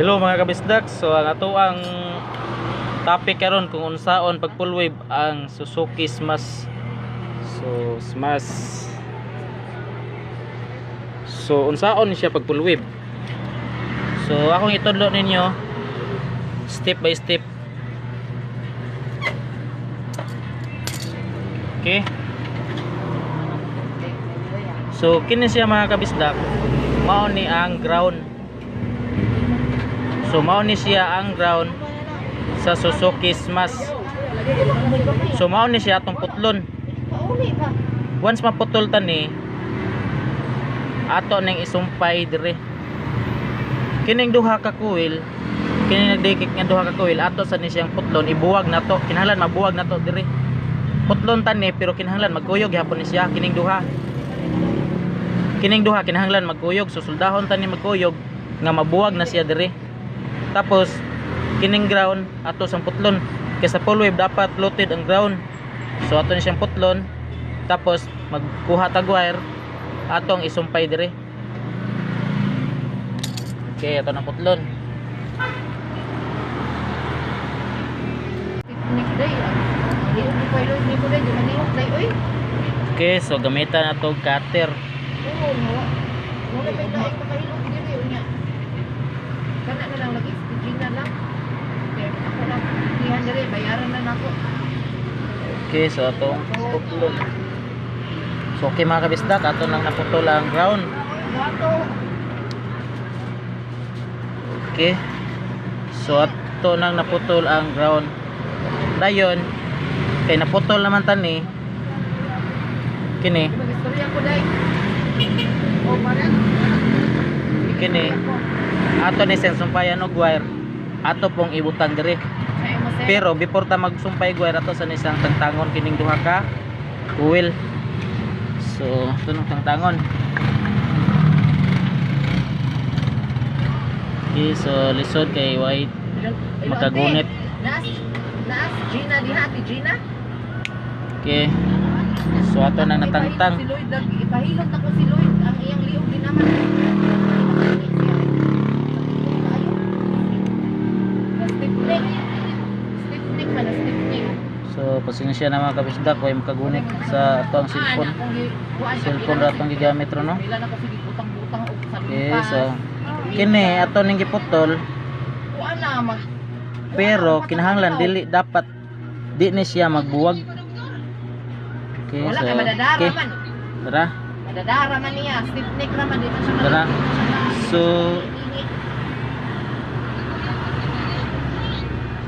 Hello mga kabisdak. So ang ato ang topic karon kung unsaon pag full wave ang Suzuki Smash. So Smash. So unsaon siya pag full wave? So akong itudlo ninyo step by step. Okay. So kini siya mga kabisdak, mao ni ang ground. So mao ni siya ang ground sa Suzuki Smash. So mao ni siya atong putlon. Once maputol ta ni, ato ning isumpay dire. Kining duha ka coil, kining nagdikit nga duha ka coil, ato sa ni siyang putlon, ibuwag nato. Kinahanglan mabuwag nato dire. Putlon ta ni pero kinahanglan magkuyog gyapon ni siya kining duha. Kining duha kinahanglan magkuyog, so suldahon ta ni magkuyog nga mabuwag na siya dire. Tapos kining ground ato sang putlon, kaysa full wave dapat loaded ang ground. So ato ni siyang putlon, tapos magkuha tag wire atong isumpay dire. Okay, ato na putlon. Okay, so gamitan nato cutter. Kana na lang lagi, Gina lang. Okay, ako lang dihan dire, bayaran na nako. Okay, so atong putlon. So okay mga kabisdak, ato nang naputol ang ground. Bato. Okay. So ato nang naputol ang ground. Dayon, kay naputol naman tani. Kini, Magistorya ko dai. O paran. kini. Ato ni sen sumpayan og wire. Ato pong ibutang dire. Pero before ta magsumpay wire ato sa nisang tangtangon kining duha ka coil. So, tunong tangtangon. Okay, so lisod kay white makagunit. Naas Gina diha, ti Gina. Okay. So ato nang natangtang. Si Lloyd lagi, ipahilot na ko si Lloyd ang iyang liog din naman. Stiffnik man, stiffnik. So pasensya na mga kabisdak kay makagunit sa ato ang cellphone. Cellphone ra tong gigamit ro no. Bila na ko sige butang-butang og sa Okay, so kini ato ning giputol kuan na mag pero kinahanglan dili dapat di ni siya magbuwag. Okay, wala so kay madadara okay. man. Tara, Madadara man niya, stiffnik ra man di man siya. tara. So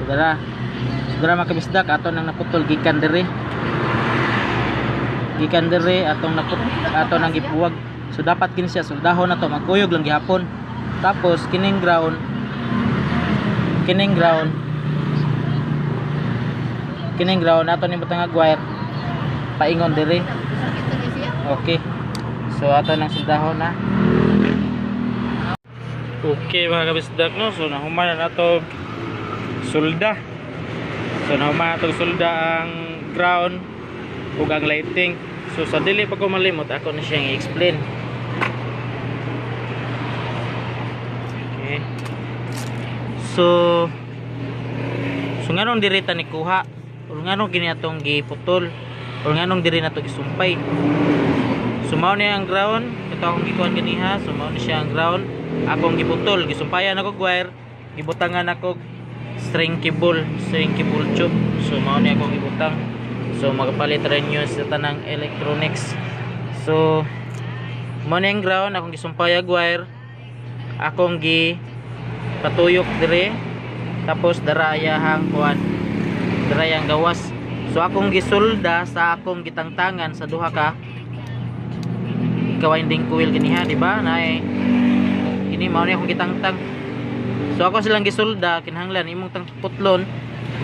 tara. Tara mga kabisdak, ato nang naputol gikan dire. Gikan dire atong ato nang gipuwag. So dapat kini siya soldahon nato, magkuyog lang gihapon. Tapos kining ground ato ni butang wire paingon dire. Okay. So ato nang soldahon na. Okay mga kabisdak no, so nahuman na nato solda. So nahuman nato solda ang ground ug ang lighting. So sa dili pa ko malimot, ako na siyang i-explain. Okay. So nganong diri ta ni kuha? O nganong gini atong giputol? O nganong diri nato gisumpay? So mao ni ang ground, ito akong gikuan ganiha. So mao ni siya ang ground, akong giputol, gisumpayan ako wire, gibutangan ako string cable tube. So mao ni akong gibutang. So magapalit rin nyo sa tanang electronics. So mao ni ang ground, akong gisumpay og wire, akong patuyok dire, tapos darayahang kuan, darayang gawas. So akong gisulda sa akong gitangtangan sa duha ka ka-winding coil ganiha, di ba? Nay ini mao ni akong gitangtang. So ako silang gisulda, kinahanglan imong tang putlon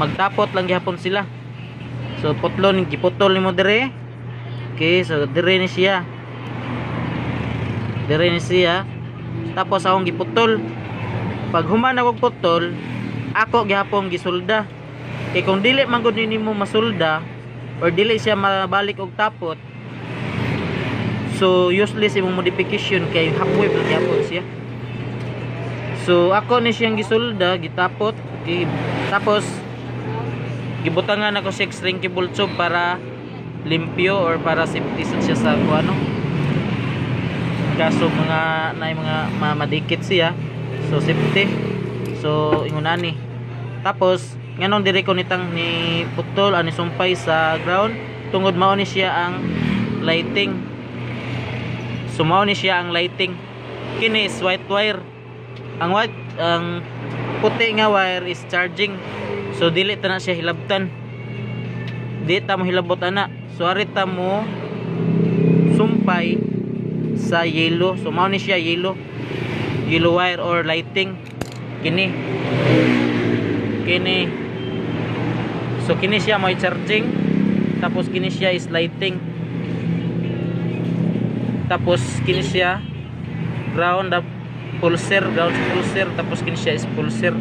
magtapot lang gihapon sila. So putlon giputol nimo dire. Okay, so dire ni siya. Dire ni siya. Tapos akong giputol. Pag human ako putol, ako gihapon gisulda. Kay kung dili man gud nimo masulda or dili siya mabalik og tapot, so useless imong modification kay half wave lang gyapon siya. So ako ni siyang gisulda, gitapot, tapos gibutangan ako siya string cable tube para limpyo or para safety siya sa kuano. Kaso mga madikit siya. So safety. So ingunani. Tapos nganon dire ko nitang ni putol ani sumpay sa ground tungod mao ni siya ang lighting. So mao ni siya ang lighting. Kini is white wire. Ang puti nga wire is charging. So dili ta na siya hilabtan. Di ta mo hilabot ana. So arita mo sumpay sa yellow. So mao ni siya yellow wire or lighting. Kini. So kini siya may charging. Tapos kini siya is lighting. Tapos kini siya ground pulser, tapos kini siya is pulser.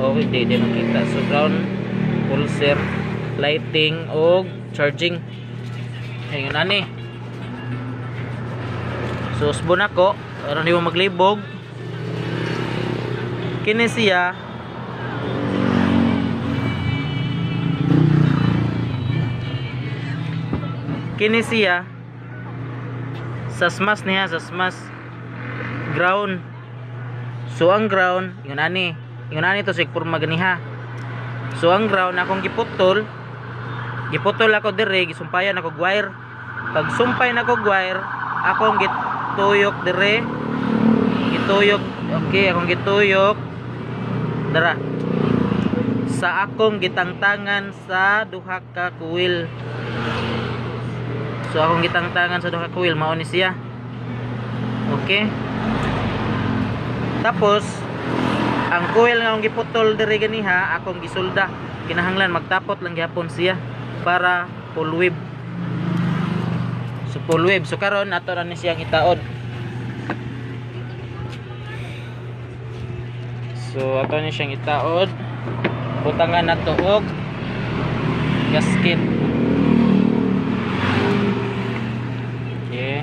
Oh, hindi makita. So ground, pulser, lighting o charging. Ayun ani. So usbon ako, aron di mo maglibog. Kini siya sasmas niya, sasmas ground. So ang ground ingon ani to sig porma ganiha. So ang ground akong giputol ako dire, gisumpayan ako wire. Pag sumpay na ko wire, akong gituyok dire, okay, akong gituyok dara sa akong gitangtangan sa duha ka kuwil. So akong gitangtangan sa duha ka kuwil mao ni siya. Okay. Tapos ang coil nga akong giputol diri ganiha akong gisulda. Kinahanglan magtapot lang gyapon siya para full wave. So full wave. So karon ato ra ni siyang itaod. So ato ni siyang itaod. Butangan nato og gasket. Okay.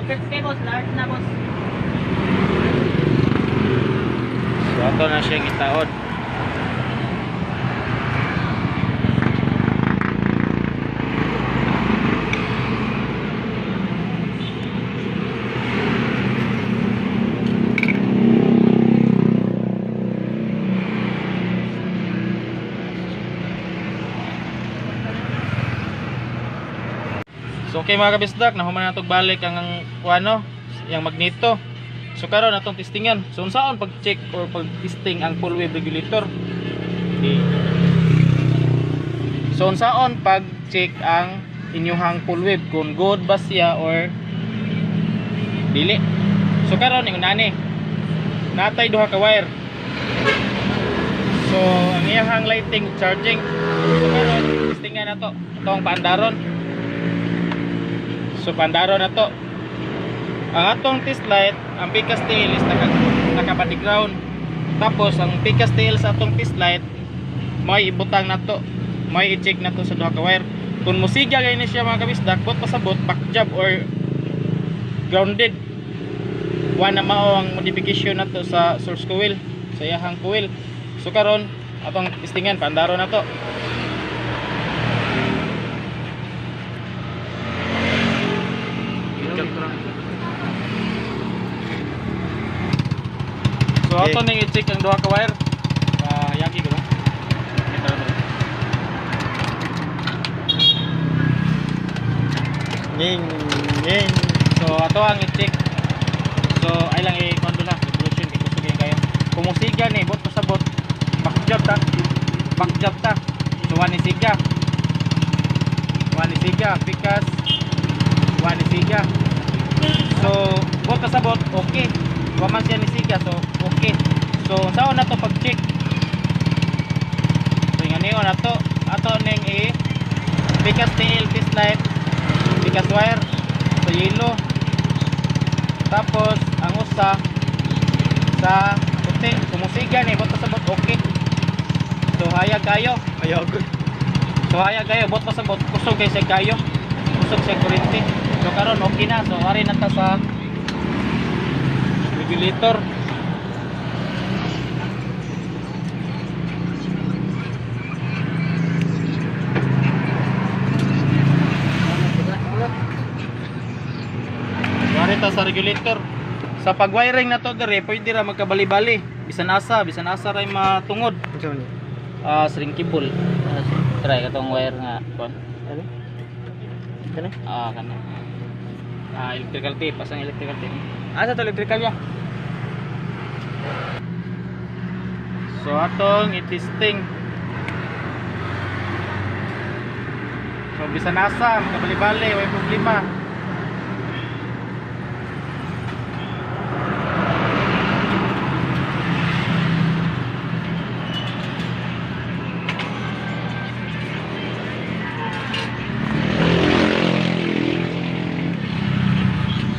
Okay, boss, large na boss. So ato na siyang itaod. So okay mga kabisdak, nahuman na itong balik ang kuano, yung magneto. So karon atong testingan. So unsaon pag-check or pag-testing ang full wave regulator? Okay. So unsaon pag-check ang inyuhang full wave kung good ba siya or dili? So karon yung nani natay duha ka wire. So ang iyang lighting charging. So karon testingan nato itong paandaron. So pandaron na to. Ang atong test light, ang pikas tail is nakabody ground. Tapos ang pikas tail sa atong test light, may ibutang na to. May i-check na to sa duha ka wire. Kung musiga gay ni siya mga kabisdak, bot pasabot, back job or grounded. Wa na mao ang modification na to sa source coil, sa iyahang coil. So karon atong testingan pandaron na to. So ato nang i-check ang duha ka wire. Yagi ko ba? Ning. So ato ang i-check. So ay lang i-control na revolution kay gusto kayo. Kung musiga ni bot pasabot, back job ta. So wani siga, pikas wani siga. So bot pasabot, okay. Wa man siya ni siga, so okay. So sao na to pag-check? So ngani na to ato ning pikas tail, test light, pikas wire, so yellow. Tapos ang usa sa puti, kumusiga ni bot pasabot, okay. So hayag kayo, bot pasabot, kusog kay sa kayo. kusog siya kurente. So karon okay na. So ari na ta sa regulator. So ari ta sa regulator. Sa pag-wiring na to dire, pwede ra magkabali-bali. Bisan asa ray matungod. Unsa man? String cable. Try ka tong wire nga kon. Ano? Kana? Kana. Electrical tape, pasang electrical tape. Asa to electrical ya? So atong i-testing. So bisan asa, magkabali-bali, way problema.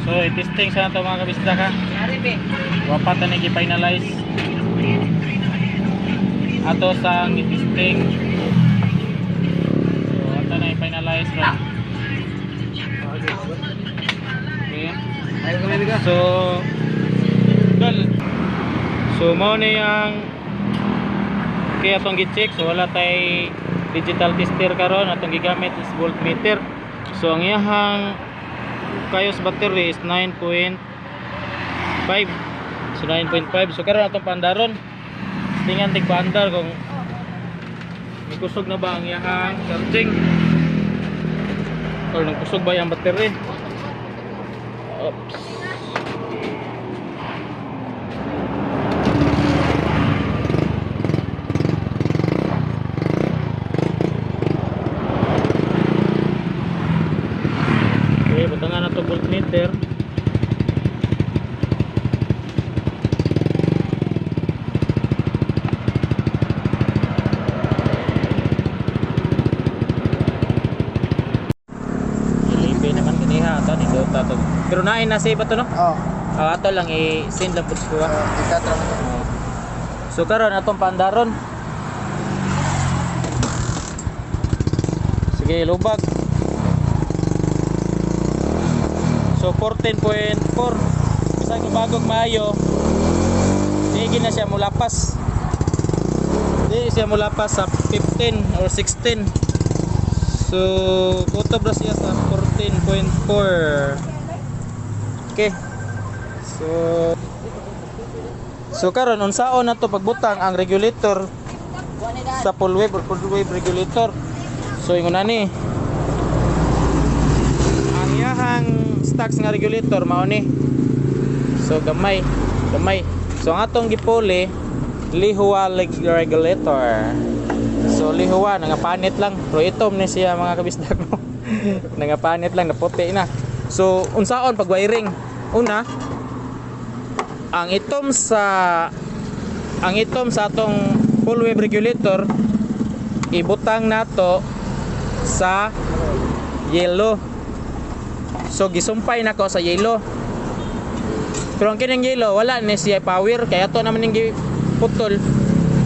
So i-testing sa nato mga kabisda ka. Yari be. Wapat na i-finalize. Ato sa i-testing. So ato na i-finalize ra. Okay. Ayo kami biga. So dol. So mao ni ang kaya atong gi-check. So wala tay digital tester karon, atong gigamit is voltmeter. So ang iyahang Kayos battery is 9.5. So 9.5. So karon atong pandaron. Tingnan tig paandar kung may kusog na ba ang iyahang charging. Or nagkusog ba yung battery. Oops. Butangan na to voltmeter. Ilipin naman kaniha ato ni Dota to. Pero nain na save ato no? Oh. Ato lang i-send lang pud ko. Ikat ra mo. So karon atong pandaron. Sige, lubag. So 14.4. Bisag bagog maayo. Di na siya mulapas. Di siya mulapas sa 15 or 16. So kutob ra siya sa 14.4. Okay. So karon unsaon nato pagbutang ang regulator sa full wave or full wave regulator. So ingon ani. Ang yahang stocks nga regulator mao ni. So gamay. So ang atong gipuli lihua regulator. So lihua nga panit lang. Pero itom ni siya mga kabisdak mo. Nga panit lang naputi na. So unsaon pag wiring? Una, ang itom sa atong full wave regulator ibutang nato sa yellow. So gisumpay nako sa yellow. Pero ang kining yellow wala ni siya power kaya to naman ning giputol.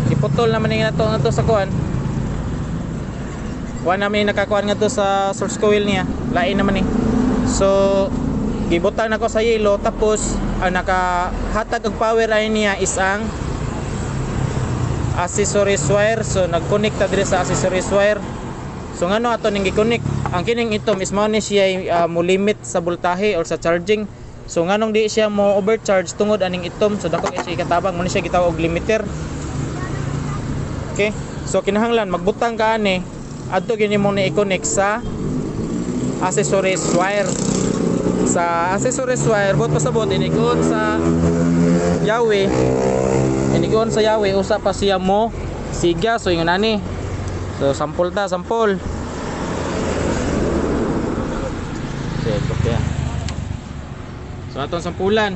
Giputol naman ning nato sa kuan. Wa naman nakakuan nga to sa source coil niya. Lain naman ni. So gibutang nako sa yellow tapos ang nakahatag og power ay niya is ang accessories wire. So nag-connect ta dire sa accessories wire. So ngano ato ning gi-connect? Ang kining itom is mao ni siya mo limit sa voltahe or sa charging. So nganong di siya mo overcharge tungod aning itom. So dako siya ikatabang mo ni siya gitawag og limiter. Okay? So kinahanglan magbutang ka ani adto gini mo ni i-connect sa accessories wire. Sa accessories wire bot pasabot inigon sa yawi. Inigon sa yawi usa pa siya mo siga. So ingon ani. So sampol. Okay. So atong sampulan.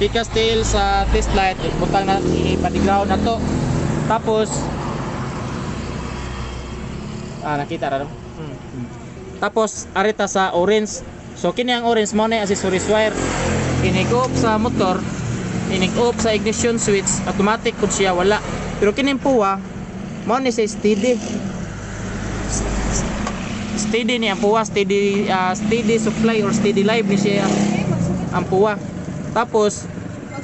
Pika steel sa test light, butang na ipa-ground na to. Tapos nakita ra no? Tapos arita sa orange. So kini ang orange mo na accessories wire. Inig-off sa motor, inig-off sa ignition switch, automatic pud siya wala. Pero kini puwa mo ni sa steady steady ni ang puwa, steady supply or steady life ni siya ang puwa. Tapos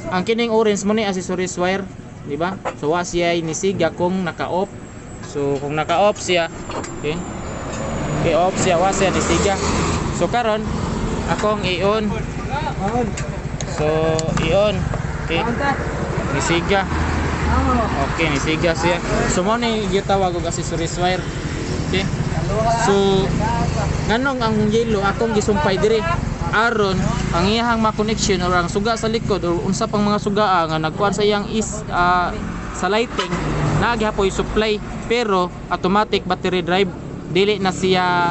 ang kining orange mo ni accessories wire, di ba? So wa siya inisiga kung naka-off. So kung naka-off siya, okay? Okay, off siya, wa siya nisiga. So karon akong i-on. So i-on. Okay. Nisiga. Okay, nisiga siya. So mo ni gitawag og accessories wire. Okay. So nganong ang yellow akong gisumpay diri aron ang iyang ma-connection or ang suga sa likod or unsa pang mga sugaa nga nagkuan sa iyang sa lighting naghapoy supply pero automatic battery drive dili na siya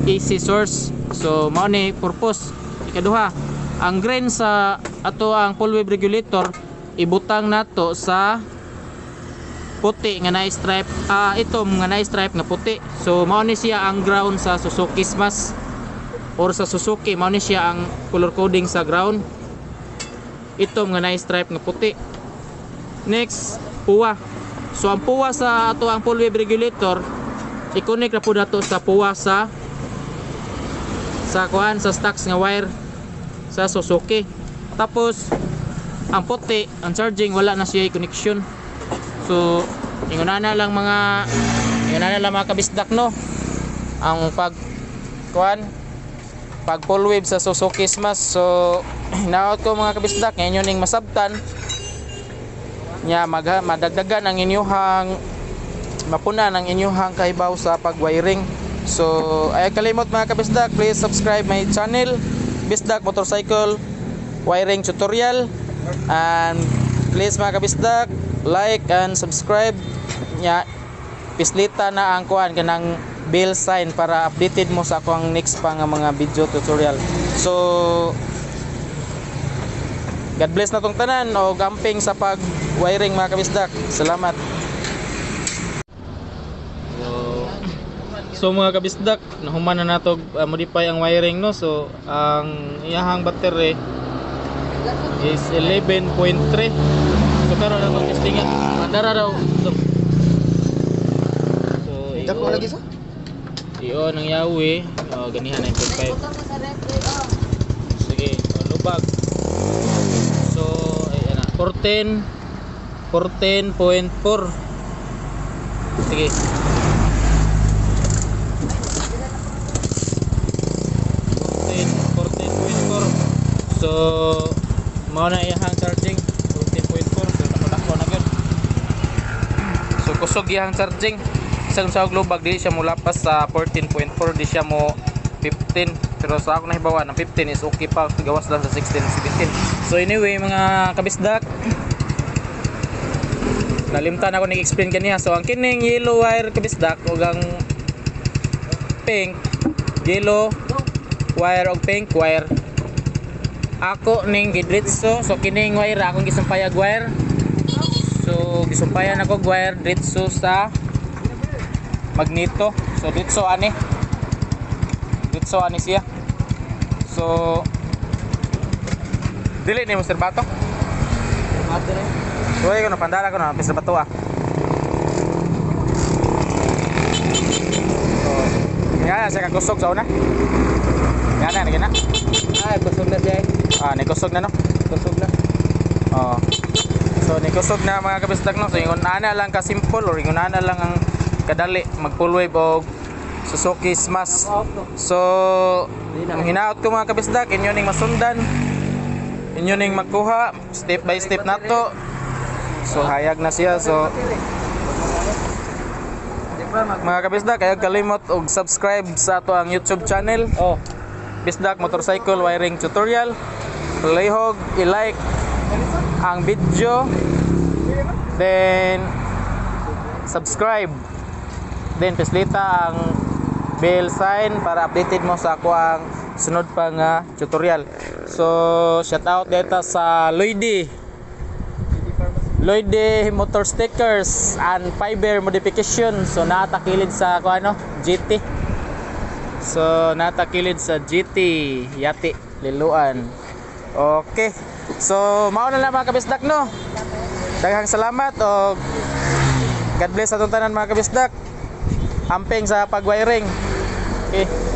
AC source. So mao ni purpose. Ikaduha, ang grain sa ato ang full wave regulator ibutang nato sa puti nga na stripe, itom nga na stripe nga puti. So mao ni siya ang ground sa Suzuki Smash or sa Suzuki, mao ni siya ang color coding sa ground. Itom nga na stripe nga puti. Next, puwa. So ang puwa sa ato ang full wave regulator i-connect na po nato sa puwa sa kuan sa stocks nga wire sa Suzuki. Tapos ang puti, ang charging wala na siya connection. So ingon na lang mga kabisdak no. Ang pag full wave sa Suzuki Smash. So hinaot ko mga kabisdak ngayon ning masabtan nya madagdagan ang inyuhang mapuna ng inyuhang kahibaw sa pagwiring. So ay kalimot mga kabisdak, please subscribe my channel Bisdak Motorcycle Wiring Tutorial, and please mga kabisdak like and subscribe nya pislita na ang kuan kanang bell sign para updated mo sa akong next pa nga mga video tutorial. So God bless na tong tanan o gamping sa pag wiring mga kabisdak. Salamat. So mga kabisdak, nahuman na nato modify ang wiring no. So ang iyahang battery is 11.3. So karon na tong testingan. Madara daw. So Dako lagi sa? iyon ang yawi. Ganihan 9.5. Sige, lubag. So ay ana 14.4. Sige. 14.4. So mao na iyang charging 14.4. So takbo na gyud. So kusog iyang charging. Isang sa lubag di siya mo lapas sa 14.4, di siya mo 15. Pero sa ako nahibawan ang 15 is okay pa, gawas lang sa 16 17. So anyway mga kabisdak, nalimtan ako ni-explain kaniya. So ang kining yellow wire kabisdak ug ang pink yellow wire ug pink wire ako ning gidritso. So kining wire akong gisumpayag wire. So gisumpayan ako wire dritso sa magneto. So dritso ani siya. So dili ni Mr. Bato. So ay kono pandala ko na Mr. Bato ah. So nga sa kakusog sa una. Nga na. Ay kusog na siya. Nikusog na no. Kusog na. Oh. So nikusog na mga kabisdak no. So ingon ana lang ka simple or ingon ana lang ang kadali mag full wave og Suzuki Smash. So ang hinaot ko mga kabisdak, inyo ning masundan, inyo ning magkuha step by step nato. So hayag na siya. So mga kabisdak, kaya kalimot og subscribe sa ato ang YouTube channel Bisdak Motorcycle Wiring Tutorial. Palihog i-like ang video, then subscribe, then pislita ang bell sign para updated mo sa ako ang sunod pa nga tutorial. So shout out dito sa Lloydie Motor Stickers and Fiber Modification. So natakilid sa ako GT. So natakilid sa GT Yati Liluan. Okay. So mao na lang mga kabisdak no. Daghang salamat o God bless atong tanan mga kabisdak. Amping sa pagwiring. Okay.